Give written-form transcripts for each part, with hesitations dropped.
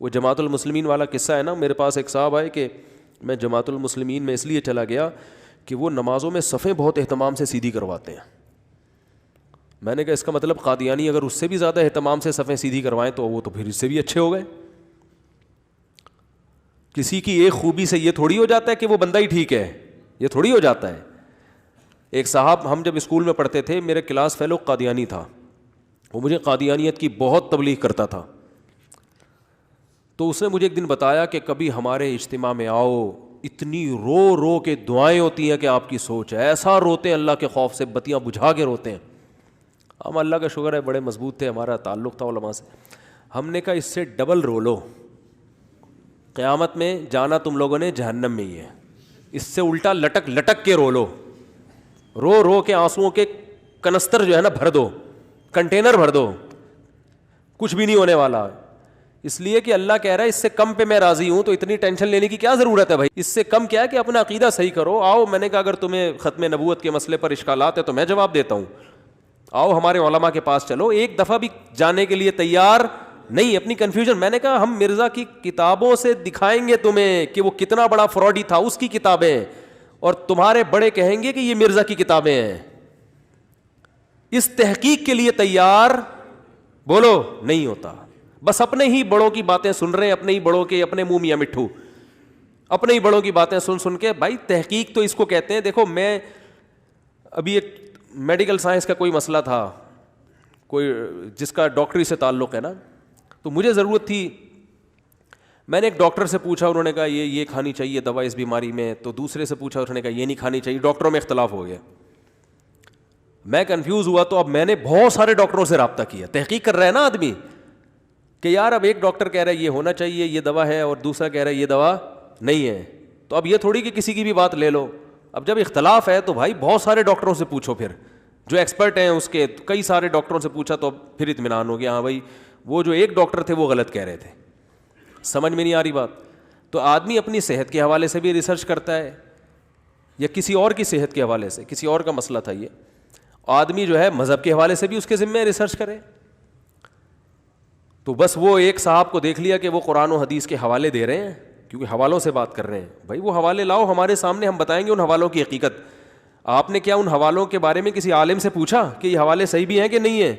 وہ جماعت المسلمین والا قصہ ہے نا، میرے پاس ایک صاحب آئے کہ میں جماعت المسلمین میں اس لیے چلا گیا کہ وہ نمازوں میں صفیں بہت اہتمام سے سیدھی کرواتے ہیں. میں نے کہا اس کا مطلب قادیانی اگر اس سے بھی زیادہ اہتمام سے صفیں سیدھی کروائیں تو وہ تو پھر اس سے بھی اچھے ہو گئے. کسی کی ایک خوبی سے یہ تھوڑی ہو جاتا ہے کہ وہ بندہ ہی ٹھیک ہے، یہ تھوڑی ہو جاتا ہے. ایک صاحب، ہم جب اسکول میں پڑھتے تھے، میرے کلاس فیلو قادیانی تھا، وہ مجھے قادیانیت کی بہت تبلیغ کرتا تھا. تو اس نے مجھے ایک دن بتایا کہ کبھی ہمارے اجتماع میں آؤ، اتنی رو رو کے دعائیں ہوتی ہیں کہ آپ کی سوچ ہے، ایسا روتے ہیں اللہ کے خوف سے، بتیاں بجھا کے روتے ہیں. ہم اللہ کا شکر ہے بڑے مضبوط تھے، ہمارا تعلق تھا علماء سے. ہم نے کہا اس سے ڈبل رو لو، قیامت میں جانا تم لوگوں نے جہنم میں ہی ہے، اس سے الٹا لٹک لٹک کے رو لو، رو رو کے آنسوؤں کے کنستر جو ہے نا بھر دو، کنٹینر بھر دو، کچھ بھی نہیں ہونے والا. اس لیے کہ اللہ کہہ رہا ہے اس سے کم پہ میں راضی ہوں، تو اتنی ٹینشن لینے کی کیا ضرورت ہے بھائی. اس سے کم کیا ہے کہ اپنا عقیدہ صحیح کرو. آؤ، میں نے کہا اگر تمہیں ختم نبوت کے مسئلے پر اشکالات ہے تو میں جواب دیتا ہوں، آؤ ہمارے علماء کے پاس چلو. ایک دفعہ بھی جانے کے لیے تیار نہیں اپنی کنفیوژن. میں نے کہا ہم مرزا کی کتابوں سے دکھائیں گے تمہیں کہ وہ کتنا بڑا فراڈی تھا، اس کی کتابیں، اور تمہارے بڑے کہیں گے کہ یہ مرزا کی کتابیں ہیں. اس تحقیق کے لیے تیار بولو نہیں ہوتا. بس اپنے ہی بڑوں کی باتیں سن رہے ہیں، اپنے ہی بڑوں کے، اپنے منہ میاں مٹھو، اپنے ہی بڑوں کی باتیں سن سن کے. بھائی تحقیق تو اس کو کہتے ہیں. دیکھو میں ابھی ایک میڈیکل سائنس کا کوئی مسئلہ تھا، کوئی جس کا ڈاکٹری سے تعلق ہے نا، تو مجھے ضرورت تھی. میں نے ایک ڈاکٹر سے پوچھا، انہوں نے کہا یہ کھانی چاہیے دوا اس بیماری میں. تو دوسرے سے پوچھا، انہوں نے کہا یہ نہیں کھانی چاہیے. ڈاکٹروں میں اختلاف ہو گیا. میں کنفیوز ہوا. تو اب میں نے بہت سارے ڈاکٹروں سے رابطہ کیا. تحقیق کر رہا ہے نا آدمی کہ یار اب ایک ڈاکٹر کہہ رہا ہے یہ ہونا چاہیے، یہ دوا ہے، اور دوسرا کہہ رہا ہے یہ دوا نہیں ہے. تو اب یہ تھوڑی کہ کسی کی بھی بات لے لو. اب جب اختلاف ہے تو بھائی بہت سارے ڈاکٹروں سے پوچھو، پھر جو ایکسپرٹ ہیں اس کے کئی سارے ڈاکٹروں سے پوچھا تو پھر اطمینان ہو گیا. ہاں بھائی وہ جو ایک ڈاکٹر تھے وہ غلط کہہ رہے تھے. سمجھ میں نہیں آ رہی بات. تو آدمی اپنی صحت کے حوالے سے بھی ریسرچ کرتا ہے، یا کسی اور کی صحت کے حوالے سے. کسی اور کا مسئلہ تھا یہ. آدمی جو ہے مذہب کے حوالے سے بھی اس کے ذمہ ریسرچ کرے. تو بس وہ ایک صاحب کو دیکھ لیا کہ وہ قرآن و حدیث کے حوالے دے رہے ہیں، کیونکہ حوالوں سے بات کر رہے ہیں. بھائی وہ حوالے لاؤ ہمارے سامنے، ہم بتائیں گے ان حوالوں کی حقیقت. آپ نے کیا ان حوالوں کے بارے میں کسی عالم سے پوچھا کہ یہ حوالے صحیح بھی ہیں کہ نہیں ہیں؟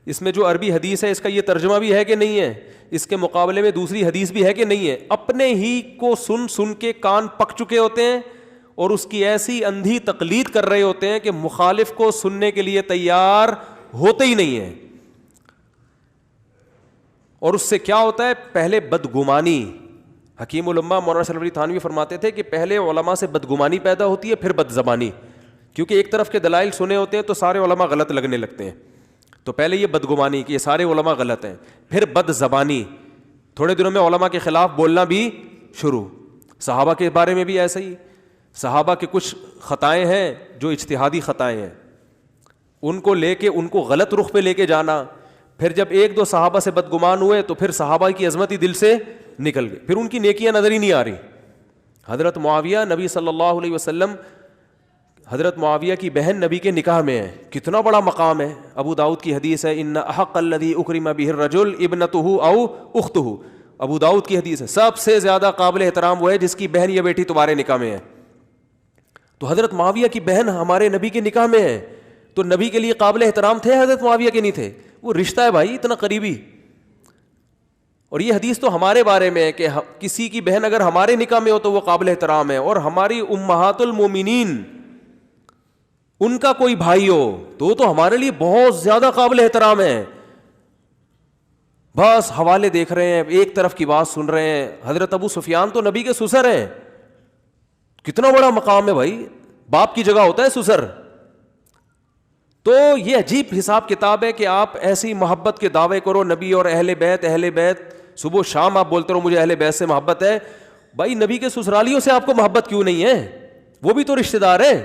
اس میں جو عربی حدیث ہے اس کا یہ ترجمہ بھی ہے کہ نہیں ہے؟ اس کے مقابلے میں دوسری حدیث بھی ہے کہ نہیں ہے؟ اپنے ہی کو سن سن کے کان پک چکے ہوتے ہیں اور اس کی ایسی اندھی تقلید کر رہے ہوتے ہیں کہ مخالف کو سننے کے لیے تیار ہوتے ہی نہیں ہیں. اور اس سے کیا ہوتا ہے؟ پہلے بدگمانی. حکیم الامہ مولانا شرف علی تھانوی فرماتے تھے کہ پہلے علماء سے بدگمانی پیدا ہوتی ہے، پھر بد زبانی. کیونکہ ایک طرف کے دلائل سنے ہوتے ہیں تو سارے علماء غلط لگنے لگتے ہیں. تو پہلے یہ بدگمانی کہ یہ سارے علماء غلط ہیں، پھر بد زبانی. تھوڑے دنوں میں علماء کے خلاف بولنا بھی شروع. صحابہ کے بارے میں بھی ایسا ہی. صحابہ کے کچھ خطائیں ہیں جو اجتہادی خطائیں ہیں، ان کو لے کے ان کو غلط رخ پہ لے کے جانا. پھر جب ایک دو صحابہ سے بدگمان ہوئے تو پھر صحابہ کی عظمت ہی دل سے نکل گئی، پھر ان کی نیکیاں نظر ہی نہیں آ رہی. حضرت معاویہ نبی صلی اللہ علیہ وسلم، حضرت معاویہ کی بہن نبی کے نکاح میں ہے، کتنا بڑا مقام ہے. ابو داؤد کی حدیث ہے، ان احق الذی اکرم بہ الرجل ابنتہ او اختہ. ابو داؤد کی حدیث ہے سب سے زیادہ قابل احترام وہ ہے جس کی بہن یا بیٹی تمہارے نکاح میں ہے. تو حضرت معاویہ کی بہن ہمارے نبی کے نکاح میں ہے، تو نبی کے لیے قابل احترام تھے حضرت معاویہ کے نہیں تھے؟ وہ رشتہ ہے بھائی اتنا قریبی. اور یہ حدیث تو ہمارے بارے میں ہے کہ کسی کی بہن اگر ہمارے نکاح میں ہو تو وہ قابل احترام ہے، اور ہماری امہات المومنین ان کا کوئی بھائی ہو تو ہمارے لیے بہت زیادہ قابل احترام ہے. بس حوالے دیکھ رہے ہیں، ایک طرف کی بات سن رہے ہیں. حضرت ابو سفیان تو نبی کے سسر ہیں، کتنا بڑا مقام ہے بھائی، باپ کی جگہ ہوتا ہے سسر. تو یہ عجیب حساب کتاب ہے کہ آپ ایسی محبت کے دعوے کرو نبی اور اہل بیت، اہل بیت، صبح شام آپ بولتے رہو مجھے اہل بیت سے محبت ہے. بھائی نبی کے سسرالیوں سے آپ کو محبت کیوں نہیں ہے؟ وہ بھی تو رشتہ دار ہیں.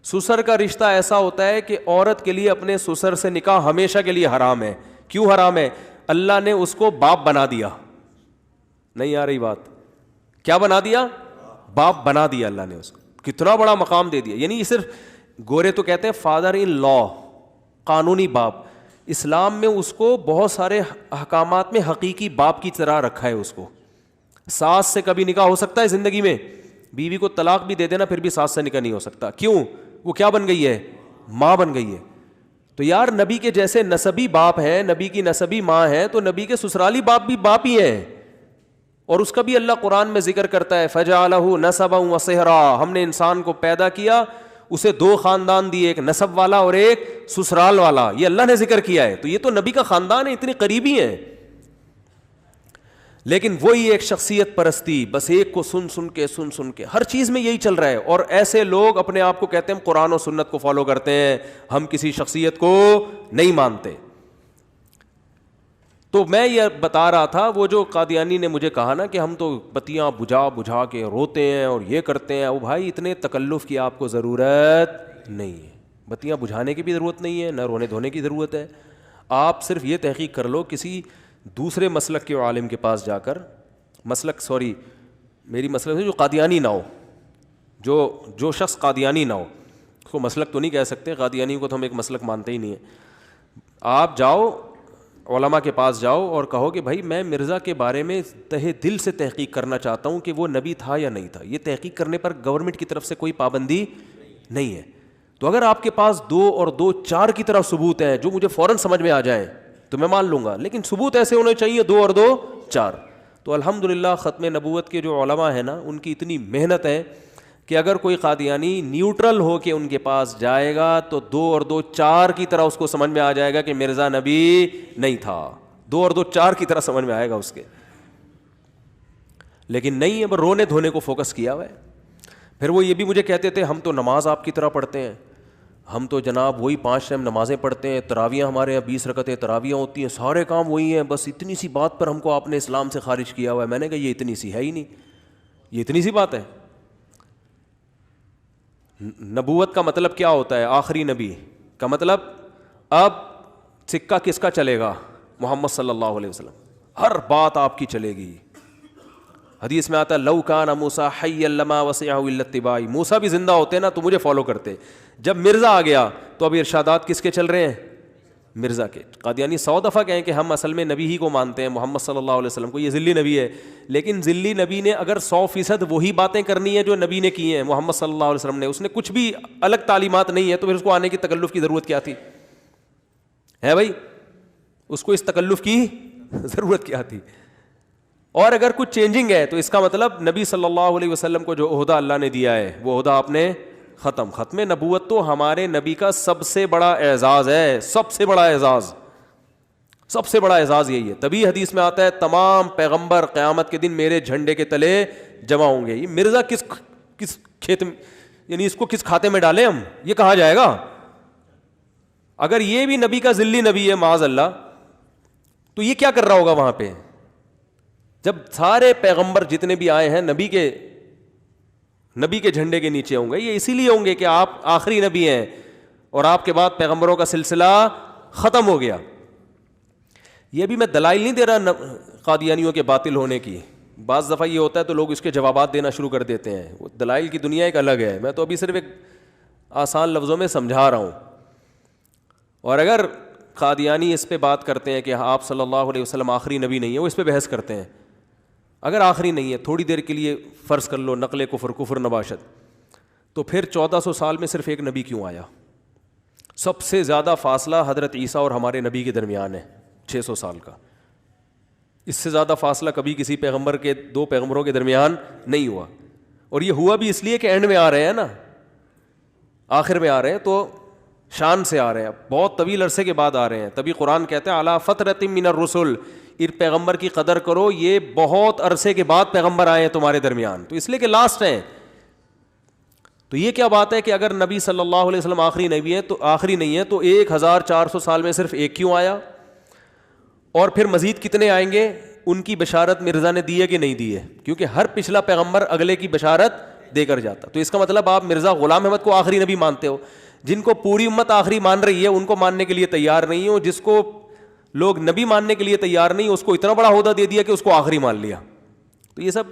سسر کا رشتہ ایسا ہوتا ہے کہ عورت کے لیے اپنے سسر سے نکاح ہمیشہ کے لیے حرام ہے. کیوں حرام ہے؟ اللہ نے اس کو باپ بنا دیا. نہیں آ رہی بات؟ کیا بنا دیا؟ باپ بنا دیا اللہ نے اس کو. کتنا بڑا مقام دے دیا. یعنی یہ صرف گورے تو کہتے ہیں فادر ان لا، قانونی باپ. اسلام میں اس کو بہت سارے احکامات میں حقیقی باپ کی طرح رکھا ہے اس کو. ساس سے کبھی نکاح ہو سکتا ہے زندگی میں؟ بیوی کو طلاق بھی دے دینا پھر بھی ساس سے نکاح نہیں ہو سکتا. کیوں؟ وہ کیا بن گئی ہے؟ ماں بن گئی ہے. تو یار نبی کے جیسے نسبی باپ ہیں, نبی کی نسبی ماں ہے, تو نبی کے سسرالی باپ بھی باپ ہی ہیں. اور اس کا بھی اللہ قرآن میں ذکر کرتا ہے فَجَعَلَهُ نَسَبًا وَصِهْرًا, ہم نے انسان کو پیدا کیا, اسے دو خاندان دیے, ایک نسب والا اور ایک سسرال والا. یہ اللہ نے ذکر کیا ہے. تو یہ تو نبی کا خاندان ہے, اتنے قریبی ہیں. لیکن وہی ایک شخصیت پرستی, بس ایک کو سن سن کے ہر چیز میں یہی چل رہا ہے. اور ایسے لوگ اپنے آپ کو کہتے ہیں قرآن و سنت کو فالو کرتے ہیں, ہم کسی شخصیت کو نہیں مانتے. تو میں یہ بتا رہا تھا, وہ جو قادیانی نے مجھے کہا نا کہ ہم تو بتیاں بجھا کے روتے ہیں اور یہ کرتے ہیں, وہ بھائی اتنے تکلف کی آپ کو ضرورت نہیں ہے. بتیاں بجھانے کی بھی ضرورت نہیں ہے, نہ رونے دھونے کی ضرورت ہے. آپ صرف یہ تحقیق کر لو کسی دوسرے مسلک کے عالم کے پاس جا کر, میری مسلک سے جو قادیانی نہ ہو, جو شخص قادیانی نہ ہو, اس کو مسلک تو نہیں کہہ سکتے, قادیانی کو تو ہم ایک مسلک مانتے ہی نہیں ہیں. آپ جاؤ علماء کے پاس جاؤ اور کہو کہ بھائی میں مرزا کے بارے میں تہہ دل سے تحقیق کرنا چاہتا ہوں کہ وہ نبی تھا یا نہیں تھا. یہ تحقیق کرنے پر گورنمنٹ کی طرف سے کوئی پابندی نہیں ہے. تو اگر آپ کے پاس 2 اور 2 4 کی طرح ثبوت ہیں جو مجھے فوراً سمجھ میں آ جائیں تو میں مان لوں گا, لیکن ثبوت ایسے ہونے چاہیے 2 اور 2 4. تو الحمدللہ ختم نبوت کے جو علماء ہیں نا, ان کی اتنی محنت ہے کہ اگر کوئی قادیانی نیوٹرل ہو کے ان کے پاس جائے گا تو 2 اور 2 4 کی طرح اس کو سمجھ میں آ جائے گا کہ مرزا نبی نہیں تھا. 2 اور 2 4 کی طرح سمجھ میں آئے گا اس کے. لیکن نہیں ہے, بس رونے دھونے کو فوکس کیا ہوا ہے. پھر وہ یہ بھی مجھے کہتے تھے ہم تو نماز آپ کی طرح پڑھتے ہیں, ہم تو جناب وہی 5 ٹائم نمازیں پڑھتے ہیں, تراویاں ہمارے یہاں 20 رکعتیں تراویاں ہوتی ہیں, سارے کام وہی ہیں, بس اتنی سی بات پر ہم کو آپ نے اسلام سے خارج کیا ہوا ہے. میں نے کہا یہ اتنی سی ہے ہی نہیں, یہ اتنی سی بات ہے. نبوت کا مطلب کیا ہوتا ہے؟ آخری نبی کا مطلب اب سکہ کس کا چلے گا؟ محمد صلی اللہ علیہ وسلم. ہر بات آپ کی چلے گی. حدیث میں آتا ہے لو کان موسیٰ حیا لما وسعہ الا اتباعی, موسیٰ بھی زندہ ہوتے نا تو مجھے فالو کرتے. جب مرزا آ گیا تو اب ارشادات کس کے چل رہے ہیں؟ مرزا کے. قادیانی 100 دفعہ کہیں کہ ہم اصل میں نبی ہی کو مانتے ہیں, محمد صلی اللہ علیہ وسلم کو, یہ ذلی نبی ہے. لیکن ذلی نبی نے اگر 100% وہی باتیں کرنی ہے جو نبی نے کی ہیں, محمد صلی اللہ علیہ وسلم نے, اس نے کچھ بھی الگ تعلیمات نہیں ہے, تو پھر اس کو آنے کی تکلف کی ضرورت کیا تھی؟ ہے بھائی, اس کو اس تکلف کی ضرورت کیا تھی؟ اور اگر کچھ چینجنگ ہے تو اس کا مطلب نبی صلی اللہ علیہ وسلم کو جو عہدہ اللہ نے دیا ہے وہ عہدہ آپ نے ختم نبوت تو ہمارے نبی کا سب سے بڑا اعزاز ہے, سب سے بڑا اعزاز یہی ہے. تبھی حدیث میں آتا ہے تمام پیغمبر قیامت کے دن میرے جھنڈے کے تلے جمع ہوں گے. یہ مرزا کس کھیت میں, یعنی اس کو کس کھاتے میں ڈالیں ہم, یہ کہا جائے گا؟ اگر یہ بھی نبی کا ذلی نبی ہے معاذ اللہ, تو یہ کیا کر رہا ہوگا وہاں پہ؟ جب سارے پیغمبر جتنے بھی آئے ہیں نبی کے جھنڈے کے نیچے ہوں گے, یہ اسی لیے ہوں گے کہ آپ آخری نبی ہیں اور آپ کے بعد پیغمبروں کا سلسلہ ختم ہو گیا. یہ بھی میں دلائل نہیں دے رہا قادیانیوں کے باطل ہونے کی. بعض دفعہ یہ ہوتا ہے تو لوگ اس کے جوابات دینا شروع کر دیتے ہیں, وہ دلائل کی دنیا ایک الگ ہے. میں تو ابھی صرف ایک آسان لفظوں میں سمجھا رہا ہوں. اور اگر قادیانی اس پہ بات کرتے ہیں کہ آپ صلی اللہ علیہ وسلم آخری نبی نہیں ہے, وہ اس پہ بحث کرتے ہیں. اگر آخری نہیں ہے, تھوڑی دیر کے لیے فرض کر لو نقل کفر نباشت, تو پھر 1400 سال میں صرف ایک نبی کیوں آیا؟ سب سے زیادہ فاصلہ حضرت عیسیٰ اور ہمارے نبی کے درمیان ہے 600 سال کا. اس سے زیادہ فاصلہ کبھی کسی پیغمبر کے 2 پیغمبروں کے درمیان نہیں ہوا. اور یہ ہوا بھی اس لیے کہ اینڈ میں آ رہے ہیں نا, آخر میں آ رہے ہیں تو شان سے آ رہے ہیں, بہت طویل عرصے کے بعد آ رہے ہیں. تبھی قرآن کہتا ہے علی فترۃ من الرسل, اس پیغمبر کی قدر کرو, یہ بہت عرصے کے بعد پیغمبر آئے ہیں تمہارے درمیان, تو اس لیے کہ لاسٹ ہیں. تو یہ کیا بات ہے کہ اگر نبی صلی اللہ علیہ وسلم آخری نبی ہے تو آخری نہیں ہے, تو 1400 سال میں صرف ایک کیوں آیا؟ اور پھر مزید کتنے آئیں گے؟ ان کی بشارت مرزا نے دی ہے کہ نہیں دی ہے؟ کیونکہ ہر پچھلا پیغمبر اگلے کی بشارت دے کر جاتا. تو اس کا مطلب آپ مرزا غلام احمد کو آخری نبی مانتے ہو. جن کو پوری امت آخری مان رہی ہے ان کو ماننے کے لیے تیار نہیں ہو, جس کو لوگ نبی ماننے کے لیے تیار نہیں, اس کو اتنا بڑا عہدہ دے دیا کہ اس کو آخری مان لیا. تو یہ سب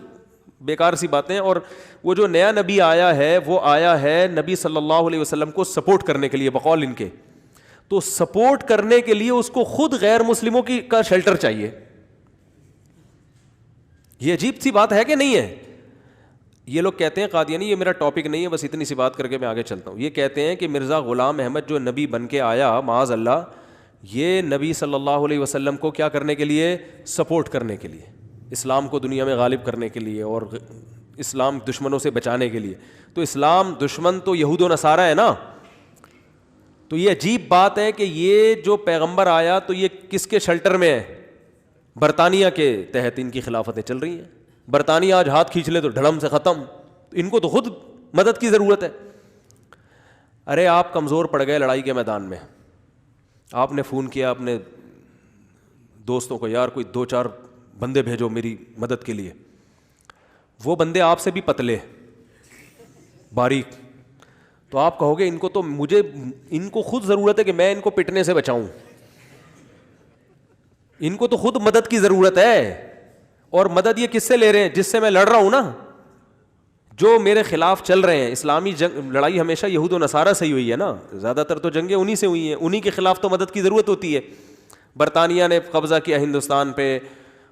بیکار سی باتیں. اور وہ جو نیا نبی آیا ہے وہ آیا ہے نبی صلی اللہ علیہ وسلم کو سپورٹ کرنے کے لیے بقول ان کے. تو سپورٹ کرنے کے لیے اس کو خود غیر مسلموں کا شیلٹر چاہیے. یہ عجیب سی بات ہے کہ نہیں ہے؟ یہ لوگ کہتے ہیں قادیانی, یہ میرا ٹاپک نہیں ہے, بس اتنی سی بات کر کے میں آگے چلتا ہوں. یہ کہتے ہیں کہ مرزا غلام احمد جو نبی بن کے آیا معاذ اللہ, یہ نبی صلی اللہ علیہ وسلم کو کیا کرنے کے لیے, سپورٹ کرنے کے لیے, اسلام کو دنیا میں غالب کرنے کے لیے اور اسلام دشمنوں سے بچانے کے لیے. تو اسلام دشمن تو یہود و نصارہ ہے نا. تو یہ عجیب بات ہے کہ یہ جو پیغمبر آیا تو یہ کس کے شیلٹر میں ہے؟ برطانیہ کے تحت ان کی خلافتیں چل رہی ہیں. برطانیہ آج ہاتھ کھینچ لے تو ڈھڑم سے ختم, ان کو تو خود مدد کی ضرورت ہے. ارے آپ کمزور پڑ گئے لڑائی کے میدان میں, آپ نے فون کیا اپنے دوستوں کو, یار کوئی 2-4 بندے بھیجو میری مدد کے لیے. وہ بندے آپ سے بھی پتلے باریک, تو آپ کہو گے ان کو تو مجھے, ان کو خود ضرورت ہے کہ میں ان کو پٹنے سے بچاؤں, ان کو تو خود مدد کی ضرورت ہے. اور مدد یہ کس سے لے رہے ہیں؟ جس سے میں لڑ رہا ہوں نا, جو میرے خلاف چل رہے ہیں. اسلامی لڑائی ہمیشہ یہود و نصارہ سے ہی ہوئی ہے نا, زیادہ تر تو جنگیں انہی سے ہوئی ہیں, انہی کے خلاف تو مدد کی ضرورت ہوتی ہے. برطانیہ نے قبضہ کیا ہندوستان پہ,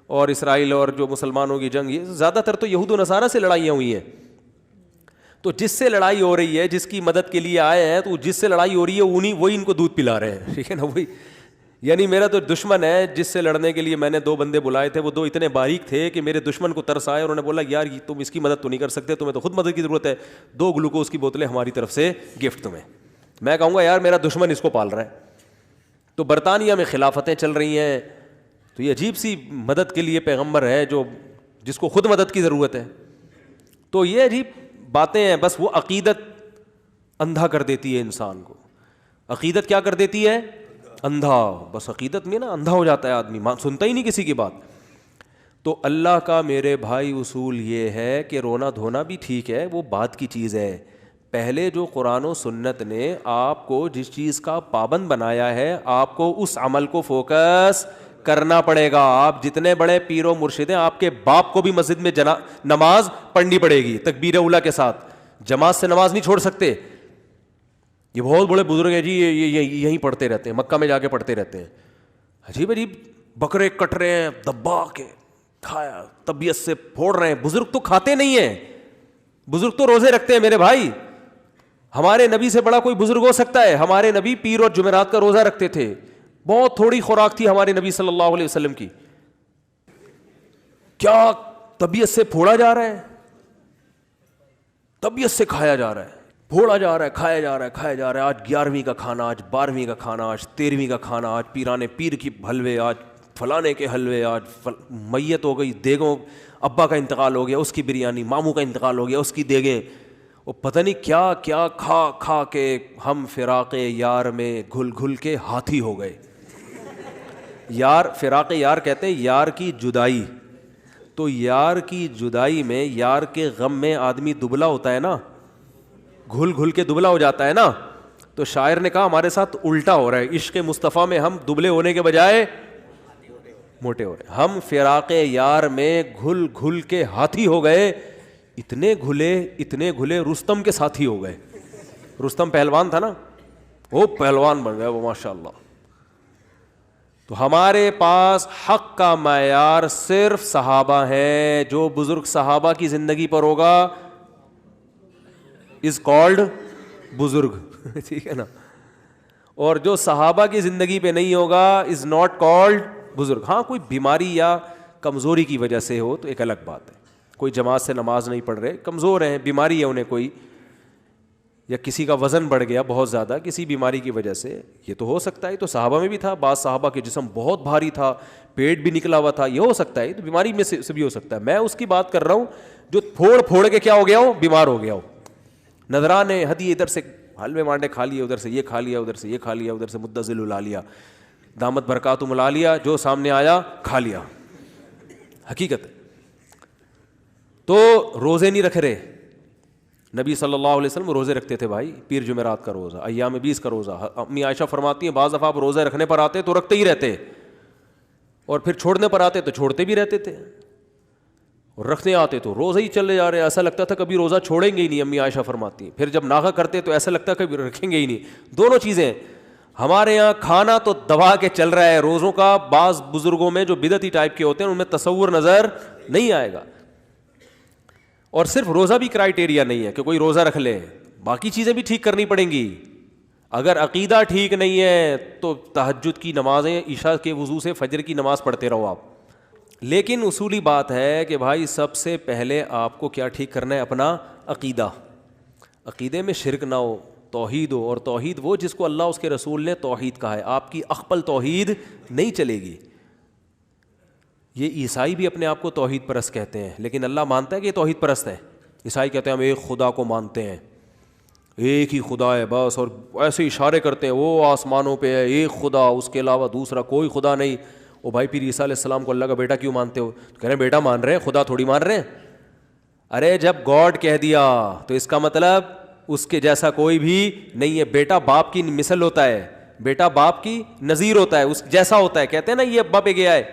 اور اسرائیل اور جو مسلمانوں کی جنگ, یہ زیادہ تر تو یہود و نصارہ سے لڑائیاں ہوئی ہیں. تو جس سے لڑائی ہو رہی ہے, جس کی مدد کے لیے آئے ہیں, تو جس سے لڑائی ہو رہی ہے وہی ان کو دودھ پلا رہے ہیں, ٹھیک ہے نا. وہی یعنی میرا تو دشمن ہے جس سے لڑنے کے لیے میں نے 2 بندے بلائے تھے, وہ 2 اتنے باریک تھے کہ میرے دشمن کو ترس آئے, اور انہوں نے بولا یار تم اس کی مدد تو نہیں کر سکتے, تمہیں تو خود مدد کی ضرورت ہے, 2 گلوکوز کی بوتلیں ہماری طرف سے گفٹ تمہیں. میں کہوں گا یار میرا دشمن اس کو پال رہا ہے. تو برطانیہ میں خلافتیں چل رہی ہیں, تو یہ عجیب سی مدد کے لیے پیغمبر ہے جس کو خود مدد کی ضرورت ہے. تو یہ عجیب باتیں ہیں, بس وہ عقیدت اندھا کر دیتی ہے انسان کو. عقیدت کیا کر دیتی ہے؟ اندھا. بس عقیدت میں نا اندھا ہو جاتا ہے آدمی, سنتا ہی نہیں کسی کی بات. تو اللہ کا میرے بھائی اصول یہ ہے کہ رونا دھونا بھی ٹھیک ہے, وہ بات کی چیز ہے. پہلے جو قرآن و سنت نے آپ کو جس چیز کا پابند بنایا ہے, آپ کو اس عمل کو فوکس کرنا پڑے گا. آپ جتنے بڑے پیر و مرشد ہیں, آپ کے باپ کو بھی مسجد میں نماز پڑھنی پڑے گی تکبیر اولیٰ کے ساتھ. جماعت سے نماز نہیں چھوڑ سکتے. یہ بہت بڑے بزرگ ہیں جی, یہ یہیں پڑھتے رہتے ہیں, مکہ میں جا کے پڑھتے رہتے ہیں. عجیب عجیب بکرے کٹ رہے ہیں, دبا کے کھایا, طبیعت سے پھوڑ رہے ہیں. بزرگ تو کھاتے نہیں ہیں, بزرگ تو روزے رکھتے ہیں میرے بھائی. ہمارے نبی سے بڑا کوئی بزرگ ہو سکتا ہے؟ ہمارے نبی پیر اور جمعرات کا روزہ رکھتے تھے. بہت تھوڑی خوراک تھی ہمارے نبی صلی اللہ علیہ وسلم کی. کیا طبیعت سے پھوڑا جا رہا ہے, طبیعت سے کھایا جا رہا ہے, پھوڑا جا رہا ہے, کھایا جا رہا ہے, کھایا جا رہا ہے. آج 11ویں کا کھانا, آج 12ویں کا کھانا, آج 13ویں کا کھانا, آج پیرانے پیر کی حلوے, آج فلانے کے حلوے, آج میت ہو گئی, دیگوں, ابا کا انتقال ہو گیا, اس کی بریانی, ماموں کا انتقال ہو گیا, اس کی دیگیں, وہ پتہ نہیں کیا کیا کھا کھا کے ہم فراق یار میں گھل گھل کے ہاتھی ہو گئے. یار, فراق یار کہتے ہیں یار کی جدائی. تو یار کی جدائی میں, یار کے غم میں آدمی دبلا ہوتا ہے نا, گھل گھل کے دبلا ہو جاتا ہے نا. تو شاعر نے کہا ہمارے ساتھ الٹا ہو رہا ہے, عشق مصطفیٰ میں ہم دبلے ہونے کے بجائے موٹے ہو رہے ہیں. ہم فراق یار میں گھل گھل کے ہاتھی ہو گئے. اتنے گھلے رستم کے ساتھی ہو گئے. رستم پہلوان تھا نا, وہ پہلوان بن گیا وہ ماشاء اللہ. تو ہمارے پاس حق کا معیار صرف صحابہ ہیں. جو بزرگ صحابہ کی زندگی پر ہوگا از کالڈ بزرگ, ٹھیک ہے نا, اور جو صحابہ کی زندگی پہ نہیں ہوگا از ناٹ کالڈ بزرگ. ہاں کوئی بیماری یا کمزوری کی وجہ سے ہو تو ایک الگ بات ہے. کوئی جماعت سے نماز نہیں پڑھ رہے, کمزور ہیں, بیماری ہے انہیں کوئی, یا کسی کا وزن بڑھ گیا بہت زیادہ کسی بیماری کی وجہ سے, یہ تو ہو سکتا ہے. تو صحابہ میں بھی تھا, بعض صحابہ کے جسم بہت بھاری تھا, پیٹ بھی نکلا ہوا تھا, یہ ہو سکتا ہے. تو بیماری میں سے بھی ہو سکتا ہے. میں اس کی بات کر رہا ہوں جو پھوڑ کے کیا ہو گیا ہو, بیمار ہو گیا ہو. نذرانے ہدیے, ادھر سے حلوے مانڈے کھا لیے, ادھر سے یہ کھا لیا, ادھر سے یہ کھا لیا, ادھر سے مدذل الا لیا, دامت برکاتہم الا لیا, جو سامنے آیا کھا لیا. حقیقت ہے. تو روزے نہیں رکھ رہے. نبی صلی اللہ علیہ وسلم روزے رکھتے تھے بھائی, پیر جمعرات کا روزہ, ایام 20 کا روزہ. امی عائشہ فرماتی ہیں بعض دفعہ آپ روزے رکھنے پر آتے تو رکھتے ہی رہتے, اور پھر چھوڑنے پر آتے تو چھوڑتے بھی رہتے تھے, اور رکھنے آتے تو روزہ ہی چلے جا رہے. ایسا لگتا تھا کبھی روزہ چھوڑیں گے ہی نہیں, امی عائشہ فرماتی ہیں. پھر جب ناغہ کرتے تو ایسا لگتا ہے کبھی رکھیں گے ہی نہیں. دونوں چیزیں. ہمارے یہاں کھانا تو دبا کے چل رہا ہے روزوں کا. بعض بزرگوں میں جو بدعتی ٹائپ کے ہوتے ہیں ان میں تصور نظر نہیں آئے گا. اور صرف روزہ بھی کرائیٹیریا نہیں ہے کہ کوئی روزہ رکھ لے, باقی چیزیں بھی ٹھیک کرنی پڑیں گی. اگر عقیدہ ٹھیک نہیں ہے تو تہجد کی نمازیں, عشاء کے وضو سے فجر کی نماز پڑھتے رہو آپ. لیکن اصولی بات ہے کہ بھائی سب سے پہلے آپ کو کیا ٹھیک کرنا ہے؟ اپنا عقیدہ. عقیدے میں شرک نہ ہو, توحید ہو. اور توحید وہ جس کو اللہ اس کے رسول نے توحید کہا ہے. آپ کی اخپل توحید نہیں چلے گی. یہ عیسائی بھی اپنے آپ کو توحید پرست کہتے ہیں, لیکن اللہ مانتا ہے کہ یہ توحید پرست ہے. عیسائی کہتے ہیں ہم ایک خدا کو مانتے ہیں, ایک ہی خدا ہے بس, اور ایسے اشارے کرتے ہیں وہ آسمانوں پہ ہے, ایک خدا, اس کے علاوہ دوسرا کوئی خدا نہیں. او بھائی پھر عیسیٰ علیہ السلام کو اللہ کا بیٹا کیوں مانتے ہو؟ تو کہہ رہے ہیں بیٹا مان رہے ہیں, خدا تھوڑی مان رہے ہیں. ارے جب گاڈ کہہ دیا تو اس کا مطلب اس کے جیسا کوئی بھی نہیں ہے. بیٹا باپ کی مثل ہوتا ہے, بیٹا باپ کی نظیر ہوتا ہے, اس جیسا ہوتا ہے. کہتے ہیں نا یہ ابا پہ گیا ہے,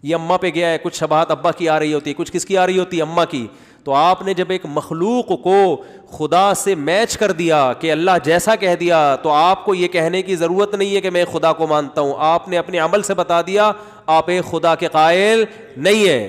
یہ اماں پہ گیا ہے. کچھ شباہت ابا کی آ رہی ہوتی ہے, کچھ کس کی آ رہی ہوتی ہے؟ اماں کی. تو آپ نے جب ایک مخلوق کو خدا سے میچ کر دیا کہ اللہ جیسا کہہ دیا, تو آپ کو یہ کہنے کی ضرورت نہیں ہے کہ میں خدا کو مانتا ہوں. آپ نے اپنے عمل سے بتا دیا آپ ایک خدا کے قائل نہیں ہیں.